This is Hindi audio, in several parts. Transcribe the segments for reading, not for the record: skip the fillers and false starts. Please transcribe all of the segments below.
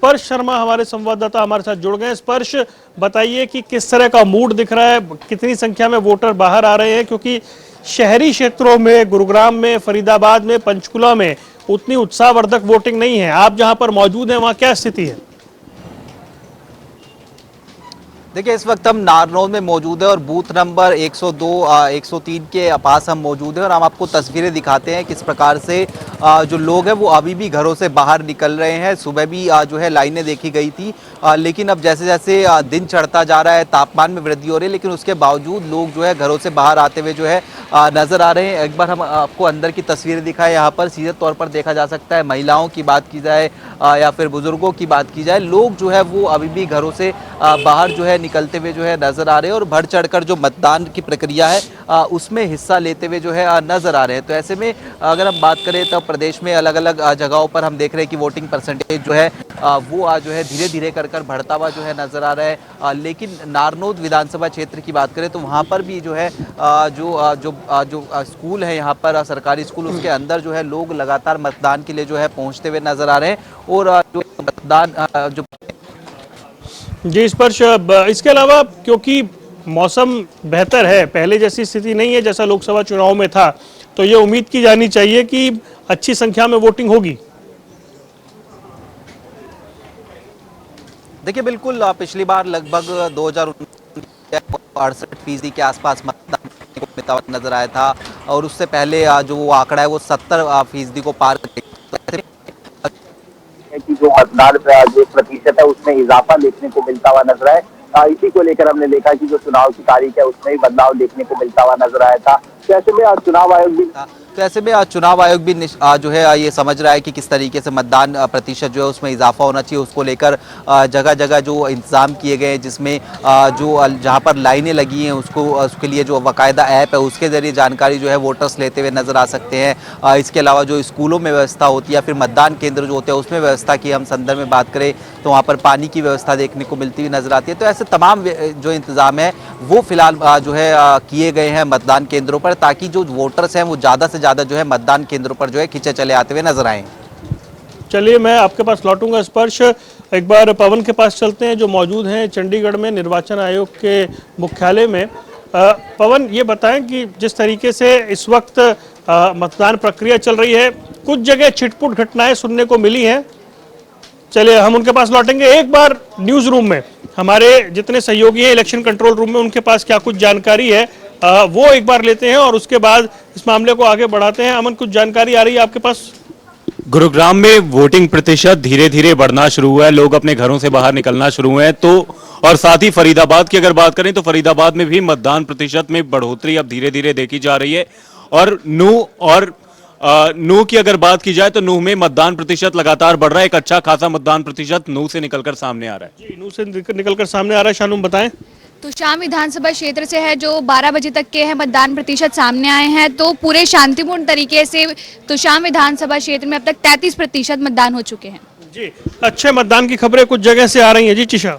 स्पर्श शर्मा हमारे संवाददाता हमारे साथ जुड़ गए। स्पर्श, बताइए कि किस तरह का मूड दिख रहा है, कितनी संख्या में वोटर बाहर आ रहे हैं, क्योंकि शहरी क्षेत्रों में, गुरुग्राम में, फरीदाबाद में, पंचकुला में उतनी उत्साहवर्धक वोटिंग नहीं है। आप जहां पर मौजूद हैं वहां क्या स्थिति है? देखिए, इस वक्त हम नारनौल में मौजूद है और बूथ नंबर 102 103 के पास हम मौजूद हैं और हम आपको तस्वीरें दिखाते हैं किस प्रकार से जो लोग हैं वो अभी भी घरों से बाहर निकल रहे हैं। सुबह भी जो है लाइनें देखी गई थी, लेकिन अब जैसे जैसे दिन चढ़ता जा रहा है, तापमान में वृद्धि हो रही है, लेकिन उसके बावजूद लोग जो है घरों से बाहर आते हुए जो है नजर आ रहे हैं। एक बार हम आपको अंदर की तस्वीरें दिखाएं। यहाँ पर सीधे तौर पर देखा जा सकता है, महिलाओं की बात की जाए या फिर बुजुर्गों की बात की जाए, लोग जो है वो अभी भी घरों से बाहर जो है निकलते हुए जो है नजर आ रहे हैं और बढ़ चढ़कर जो मतदान की प्रक्रिया है उसमें हिस्सा लेते हुए जो है नजर आ रहे हैं। तो ऐसे में अगर हम बात करें तो प्रदेश में अलग अलग जगहों पर हम देख रहे हैं कि वोटिंग परसेंटेज जो है वो जो है धीरे धीरे कर बढ़ता हुआ जो है नजर आ रहा है। लेकिन नारनौल विधानसभा क्षेत्र की बात करें तो वहाँ पर भी जो है जो स्कूल है यहाँ पर सरकारी स्कूल, उसके अंदर जो है लोग लगातार मतदान के लिए जो है पहुँचते हुए नजर आ रहे हैं और जो मतदान जो जी स्पर्श, इसके अलावा क्योंकि मौसम बेहतर है, पहले जैसी स्थिति नहीं है जैसा लोकसभा चुनाव में था, तो ये उम्मीद की जानी चाहिए कि अच्छी संख्या में वोटिंग होगी। देखिए, बिल्कुल पिछली बार लगभग 2068% के आसपास मतदान को मिलता हुआ नजर आया था और उससे पहले जो वो आंकड़ा है वो 70% को पार कर कि जो मतदान जो प्रतिशत है उसमें इजाफा देखने को मिलता हुआ नजर आया। इसी को लेकर हमने देखा कि जो चुनाव की तारीख है उसमें भी बदलाव देखने को मिलता हुआ नजर आया था। तो ऐसे में चुनाव आयोग भी चुनाव आयोग भी जो है ये समझ रहा है कि किस तरीके से मतदान प्रतिशत जो है उसमें इजाफा होना चाहिए। उसको लेकर जगह जगह जो इंतजाम किए गए हैं, जिसमें जो जहां पर लाइनें लगी हैं उसके लिए जो बाकायदा ऐप है उसके जरिए जानकारी जो है वोटर्स लेते हुए नजर आ सकते हैं। इसके अलावा जो स्कूलों में व्यवस्था होती है या फिर मतदान केंद्र जो होते हैं उसमें व्यवस्था की हम संदर्भ में बात करें तो वहाँ पर पानी की व्यवस्था देखने को मिलती हुई नजर आती है। तो ऐसे तमाम जो इंतजाम है वो फिलहाल जो है किए गए हैं मतदान केंद्रों पर, ताकि जो वोटर्स हैं वो ज़्यादा से ज़्यादा जो है मतदान केंद्रों पर जो है खींचे चले आते हुए नजर आए। चलिए, मैं आपके पास लौटूंगा स्पर्श। एक बार पवन के पास चलते हैं जो मौजूद हैं चंडीगढ़ में निर्वाचन आयोग के मुख्यालय में। पवन, ये बताएं कि जिस तरीके से इस वक्त मतदान प्रक्रिया चल रही है, कुछ जगह छिटपुट घटनाएं सुनने को मिली हैं। चलिए, हम उनके पास लौटेंगे। एक बार न्यूज रूम में हमारे जितने सहयोगी हैं इलेक्शन कंट्रोल रूम में, उनके पास क्या कुछ जानकारी है वो एक बार लेते हैं और उसके बाद इस मामले को आगे बढ़ाते हैं। अमन, कुछ जानकारी आ रही है आपके पास? गुरुग्राम में वोटिंग प्रतिशत धीरे धीरे बढ़ना शुरू हुआ है, लोग अपने घरों से बाहर निकलना शुरू हुए हैं। तो और साथ ही फरीदाबाद की अगर बात करें तो फरीदाबाद में भी मतदान प्रतिशत में बढ़ोतरी अब धीरे धीरे देखी जा रही है। और नूह की अगर बात की जाए तो नूह में मतदान प्रतिशत लगातार बढ़ रहा है। एक अच्छा खासा मतदान प्रतिशत नूह से निकलकर सामने आ रहा है। जी, नूह से निकलकर सामने आ रहा है। शानूम, बताएं। तो शाम विधानसभा क्षेत्र से है जो 12 बजे तक के हैं मतदान प्रतिशत सामने आए हैं, तो पूरे शांतिपूर्ण तरीके से तो शाम विधानसभा क्षेत्र में अब तक 33% मतदान हो चुके हैं। जी, अच्छे मतदान की खबरें कुछ जगह से आ रही हैं। जी चिशा,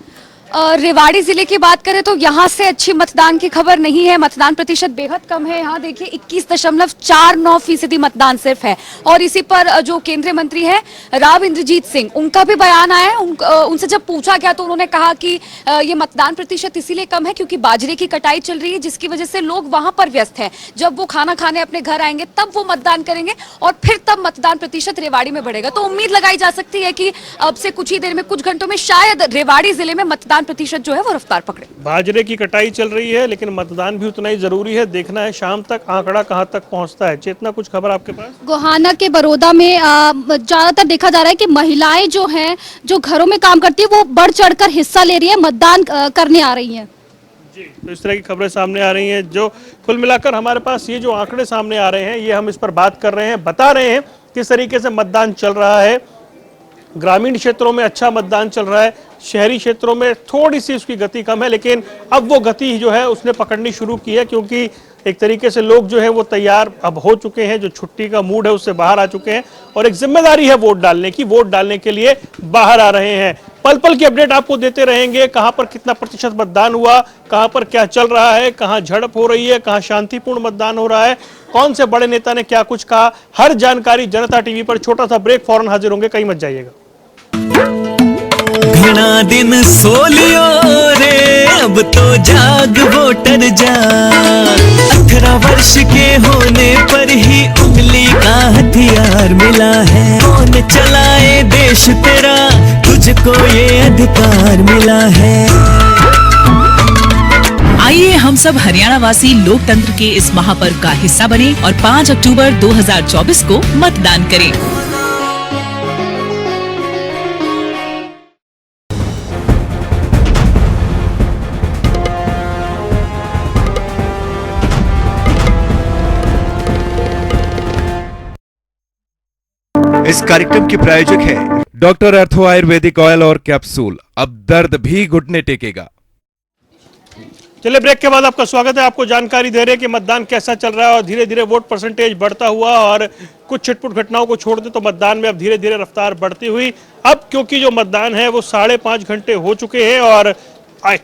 रेवाड़ी जिले की बात करें तो यहाँ से अच्छी मतदान की खबर नहीं है। मतदान प्रतिशत बेहद कम है। यहाँ देखिए 21.49% मतदान सिर्फ है। और इसी पर जो केंद्रीय मंत्री है राव इंद्रजीत सिंह, उनका भी बयान आया है। उनसे जब पूछा गया तो उन्होंने कहा कि ये मतदान प्रतिशत इसीलिए कम है क्योंकि बाजरे की कटाई चल रही है, जिसकी वजह से लोग वहां पर व्यस्त है। जब वो खाना खाने अपने घर आएंगे तब वो मतदान करेंगे और फिर तब मतदान प्रतिशत रेवाड़ी में बढ़ेगा। तो उम्मीद लगाई जा सकती है कि अब से कुछ ही देर में, कुछ घंटों में शायद रेवाड़ी जिले में मतदान प्रतिशत जो है वो रफ्तार पकड़े। बाजरे की कटाई चल रही है लेकिन मतदान भी उतना ही जरूरी है। देखना है शाम तक आंकड़ा कहां तक पहुंचता है। चेतना, कुछ खबर आपके पास? गोहाना के बड़ौदा में ज्यादातर देखा जा रहा है कि महिलाएं जो हैं, जो घरों में काम करती है, वो बढ़ चढ़कर हिस्सा ले रही है, मतदान करने आ रही हैं। जी, तो इस तरह की खबरें सामने आ रही हैं। जो कुल मिलाकर हमारे पास ये जो आंकड़े सामने आ रहे हैं, ये हम इस पर बात कर रहे हैं, बता रहे हैं किस तरीके से मतदान चल रहा है। ग्रामीण क्षेत्रों में अच्छा मतदान चल रहा है, शहरी क्षेत्रों में थोड़ी सी उसकी गति कम है, लेकिन अब वो गति जो है उसने पकड़नी शुरू की है क्योंकि एक तरीके से लोग जो है वो तैयार अब हो चुके हैं। जो छुट्टी का मूड है उससे बाहर आ चुके हैं और एक जिम्मेदारी है वोट डालने की, वोट डालने के लिए बाहर आ रहे हैं। पल पल की अपडेट आपको देते रहेंगे। कहां पर कितना प्रतिशत मतदान हुआ, कहां पर क्या चल रहा है, कहां झड़प हो रही है, कहां शांतिपूर्ण मतदान हो रहा है, कौन से बड़े नेता ने क्या कुछ कहा, हर जानकारी जनता टीवी पर। छोटा सा ब्रेक, फौरन हाजिर होंगे, कहीं मत जाइएगा। दुगना दिन सो लियो रे, अब तो जाग वोटर जाग। 18 वर्ष के होने पर ही उंगली का हथियार मिला है। कौन चलाए देश तेरा, तुझको ये अधिकार मिला है। आइए हम सब हरियाणा वासी लोकतंत्र के इस महापर्व का हिस्सा बने और 5 अक्टूबर 2024 को मतदान करें। इस कार्यक्रम के प्रायोजक है डॉक्टर अर्थो आयुर्वेदिक ऑयल और कैप्सूल। अब दर्द भी घुटने टेकेगा। चलिए ब्रेक के बाद आपका स्वागत है। आपको जानकारी दे रहे हैं कि मतदान कैसा चल रहा है और धीरे धीरे वोट परसेंटेज बढ़ता हुआ और कुछ छिटपुट घटनाओं को छोड़ दे तो मतदान में अब धीरे धीरे रफ्तार बढ़ती हुई। अब क्योंकि जो मतदान है वो 5.5 घंटे हो चुके हैं और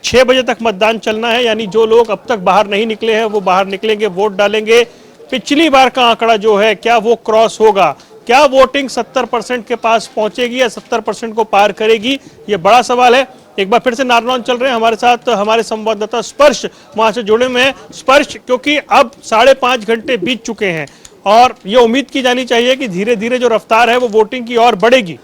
6 बजे तक मतदान चलना है, यानी जो लोग अब तक बाहर नहीं निकले हैं वो बाहर निकलेंगे, वोट डालेंगे। पिछली बार का आंकड़ा जो है क्या वो क्रॉस होगा, क्या वोटिंग 70% के पास पहुंचेगी या 70% को पार करेगी, ये बड़ा सवाल है। एक बार फिर से नारनौल चल रहे हैं हमारे साथ हमारे संवाददाता स्पर्श वहां से जुड़े हुए हैं। स्पर्श, क्योंकि अब 5.5 घंटे बीत चुके हैं और ये उम्मीद की जानी चाहिए कि धीरे धीरे जो रफ्तार है वो वोटिंग की और बढ़ेगी।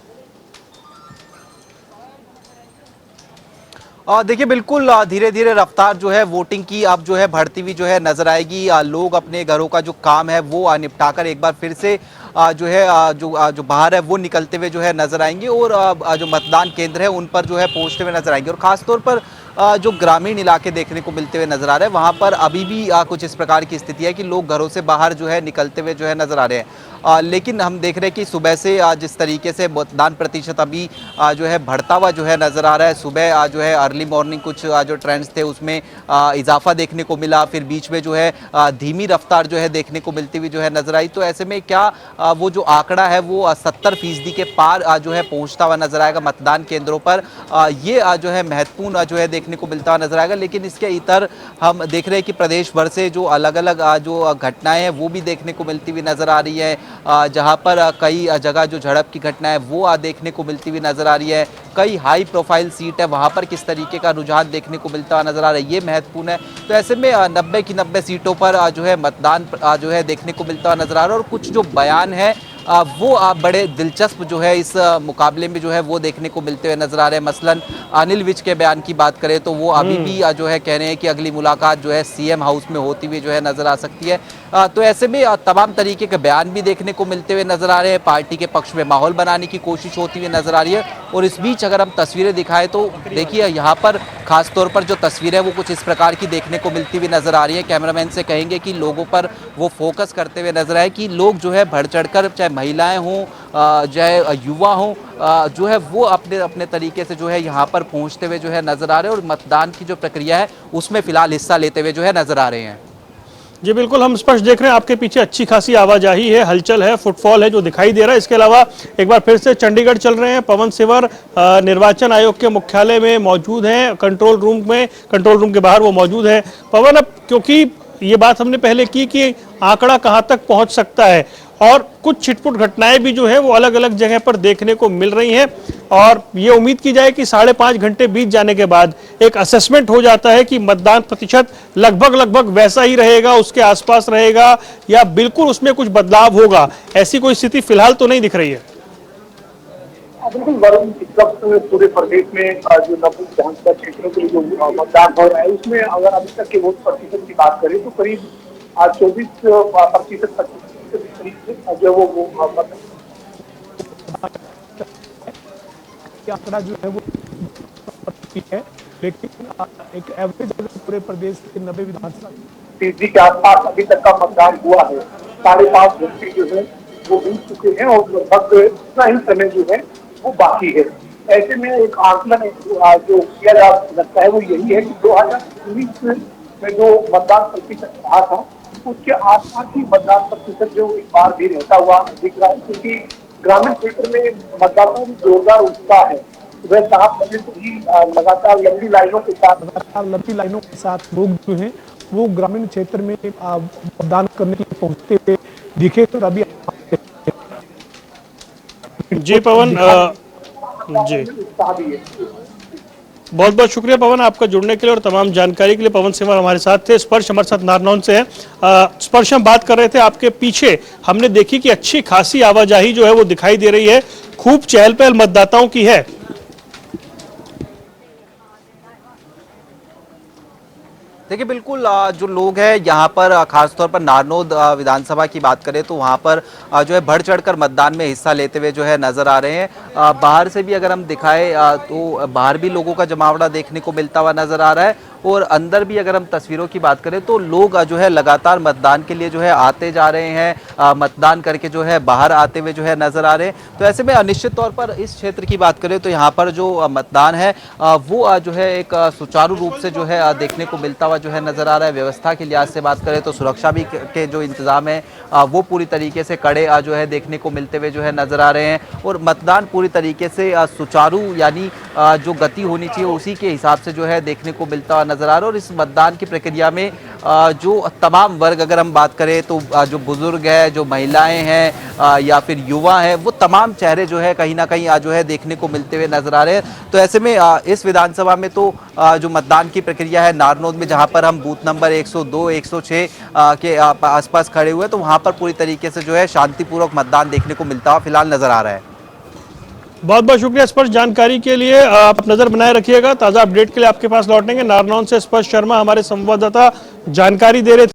देखिए बिल्कुल धीरे धीरे रफ्तार जो है वोटिंग की अब जो है बढ़ती हुई जो है नजर आएगी। लोग अपने घरों का जो काम है वो निपटाकर एक बार फिर से जो है जो बाहर है वो निकलते हुए जो है नजर आएंगे और जो मतदान केंद्र है उन पर जो है पहुंचते हुए नजर आएंगे। और खासतौर पर जो ग्रामीण इलाके देखने को मिलते हुए नजर आ रहे हैं वहां पर अभी भी कुछ इस प्रकार की स्थिति है कि लोग घरों से बाहर जो है निकलते हुए जो है नजर आ रहे हैं। लेकिन हम देख रहे हैं कि सुबह से जिस तरीके से मतदान प्रतिशत अभी जो है बढ़ता हुआ जो है नजर आ रहा है। सुबह जो है अर्ली मॉर्निंग कुछ जो ट्रेंड्स थे उसमें इजाफा देखने को मिला, फिर बीच में जो है धीमी रफ्तार जो है देखने को मिलती हुई जो है नजर आई। तो ऐसे में क्या वो जो आंकड़ा है वो 70% के पार जो है पहुंचता हुआ नजर आएगा मतदान केंद्रों पर। ये जो है महत्वपूर्ण जो है देखने को मिलता हुआ नजर आएगा। लेकिन इसके इतर हम देख रहे हैं कि प्रदेश भर से जो अलग अलग जो घटनाएं हैं वो भी देखने को मिलती हुई नजर आ रही है। जहां पर कई जगह जो झड़प की घटना है वो देखने को मिलती हुई नजर आ रही है। कई हाई प्रोफाइल सीट है वहां पर किस तरीके का रुझान देखने को मिलता हुआ नजर आ रहा है, ये महत्वपूर्ण है। तो ऐसे में 90 की 90 सीटों पर जो है मतदान जो है देखने को मिलता हुआ नजर आ रहा है। और कुछ जो बयान है वो बड़े दिलचस्प जो है इस मुकाबले में जो है वो देखने को मिलते हुए नजर आ रहे हैं। मसलन अनिल विज के बयान की बात करें तो वो अभी भी जो है कह रहे हैं कि अगली मुलाकात जो है सीएम हाउस में होती हुई जो है नजर आ सकती है। तो ऐसे में तमाम तरीके के बयान भी देखने को मिलते हुए नजर आ रहे हैं। पार्टी के पक्ष में माहौल बनाने की कोशिश होती हुई नजर आ रही है। और इस बीच अगर हम तस्वीरें दिखाएं तो देखिए यहाँ पर खासतौर पर जो तस्वीरें वो कुछ इस प्रकार की देखने को मिलती हुई नजर आ रही है। कैमरामैन से कहेंगे कि लोगों पर वो फोकस करते हुए नजर आए कि लोग जो है बढ़ चढ़कर, चाहे महिलाएं हों चाहे युवा हों, जो है वो अपने अपने तरीके से जो है यहाँ पर पहुँचते हुए जो है नजर आ रहे हैं और मतदान की जो प्रक्रिया है उसमें फिलहाल हिस्सा लेते हुए जो है नजर आ रहे हैं। जी बिल्कुल, हम स्पष्ट देख रहे हैं आपके पीछे अच्छी खासी आवाजाही है, हलचल है, फुटफॉल है जो दिखाई दे रहा है। इसके अलावा एक बार फिर से चंडीगढ़ चल रहे हैं। पवन सिवर निर्वाचन आयोग के मुख्यालय में मौजूद हैं, कंट्रोल रूम के बाहर वो मौजूद है। पवन, अब क्योंकि ये बात हमने पहले की कि आंकड़ा कहां तक पहुंच सकता है और कुछ छिटपुट घटनाएं भी जो है वो अलग अलग जगह पर देखने को मिल रही हैं और ये उम्मीद की जाए कि 5.5 घंटे बीत जाने के बाद एक असेसमेंट हो जाता है कि मतदान प्रतिशत लगभग वैसा ही रहेगा, उसके आसपास रहेगा या बिल्कुल उसमें कुछ बदलाव होगा। ऐसी कोई स्थिति फिलहाल तो नहीं दिख रही है। बिल्कुल वरुण, इस वक्त पूरे प्रदेश में जो 90 विधानसभा क्षेत्रों के लिए जो मतदान हो रहा है उसमें अगर अभी तक के वोट प्रतिशत की बात करें तो करीब 24% जो वो आंकड़ा जो है वो है, लेकिन एक एवरेज पूरे प्रदेश के 90 विधानसभा फीसदी के आसपास अभी तक का मतदान हुआ है। 5.5 घंटे जो है वो बीत चुके हैं और लगभग इतना ही समय जो है वो बाकी है। ऐसे में एक आंकलन जो किया जा सकता है वो यही है कि 2019 में जो मतदान प्रतिशत रहा था उसके आसपास ही मतदान प्रतिशत जो इस बार भी रहता हुआ दिख रहा है, क्योंकि ग्रामीण क्षेत्र में मतदाताओं में जोरदार उत्साह है। सुबह 7 बजे से ही लगातार लंबी लाइनों के साथ लोग जो हैं वो ग्रामीण क्षेत्र में मतदान करने के लिए पहुंचते हुए दिखे। तो अभी जी पवन, जी उत्साह भी है। बहुत बहुत शुक्रिया पवन, आपका जुड़ने के लिए और तमाम जानकारी के लिए। पवन सिंह हमारे साथ थे। स्पर्श हमारे साथ नारनौल से है। स्पर्श हम बात कर रहे थे, आपके पीछे हमने देखी कि अच्छी खासी आवाजाही जो है वो दिखाई दे रही है, खूब चहल पहल मतदाताओं की है। देखिए बिल्कुल जो लोग हैं यहाँ पर खासतौर पर नारनौल विधानसभा की बात करें तो वहाँ पर जो है बढ़ चढ़कर मतदान में हिस्सा लेते हुए जो है नजर आ रहे हैं। बाहर से भी अगर हम दिखाएं तो बाहर भी लोगों का जमावड़ा देखने को मिलता हुआ नजर आ रहा है, और अंदर भी अगर हम तस्वीरों की बात करें तो लोग जो है लगातार मतदान के लिए जो है आते जा रहे हैं, मतदान करके जो है बाहर आते हुए जो है नजर आ रहे हैं। तो ऐसे में निश्चित तौर पर इस क्षेत्र की बात करें तो यहाँ पर जो मतदान है वो जो है एक सुचारू रूप से जो है देखने को मिलता हुआ जो है नजर आ रहा है। व्यवस्था के लिहाज से बात करें तो सुरक्षा भी के जो इंतजाम है वो पूरी तरीके से कड़े जो है देखने को मिलते हुए जो है नजर आ रहे हैं, और मतदान पूरी तरीके से सुचारू यानी जो गति होनी चाहिए उसी के हिसाब से जो है देखने को मिलता हुआ नजर आ रहा है। और इस मतदान की प्रक्रिया में जो तमाम वर्ग अगर हम बात करें तो जो बुजुर्ग है, जो महिलाएं हैं या फिर युवा हैं, वो तमाम चेहरे जो है कहीं ना कहीं जो है देखने को मिलते हुए नजर आ रहे हैं। तो ऐसे में इस विधानसभा में तो जो मतदान की प्रक्रिया है नारनौल में, जहां पर हम बूथ नंबर 102, 106 के आसपास खड़े हुए तो वहां पर पूरी तरीके से जो है शांतिपूर्वक मतदान देखने को मिलता हुआ फिलहाल नजर आ रहा है। बहुत बहुत शुक्रिया स्पर्श जानकारी के लिए। आप नजर बनाए रखिएगा, ताजा अपडेट के लिए आपके पास लौटेंगे। नारनौल से स्पर्श शर्मा हमारे संवाददाता जानकारी दे रहे थे।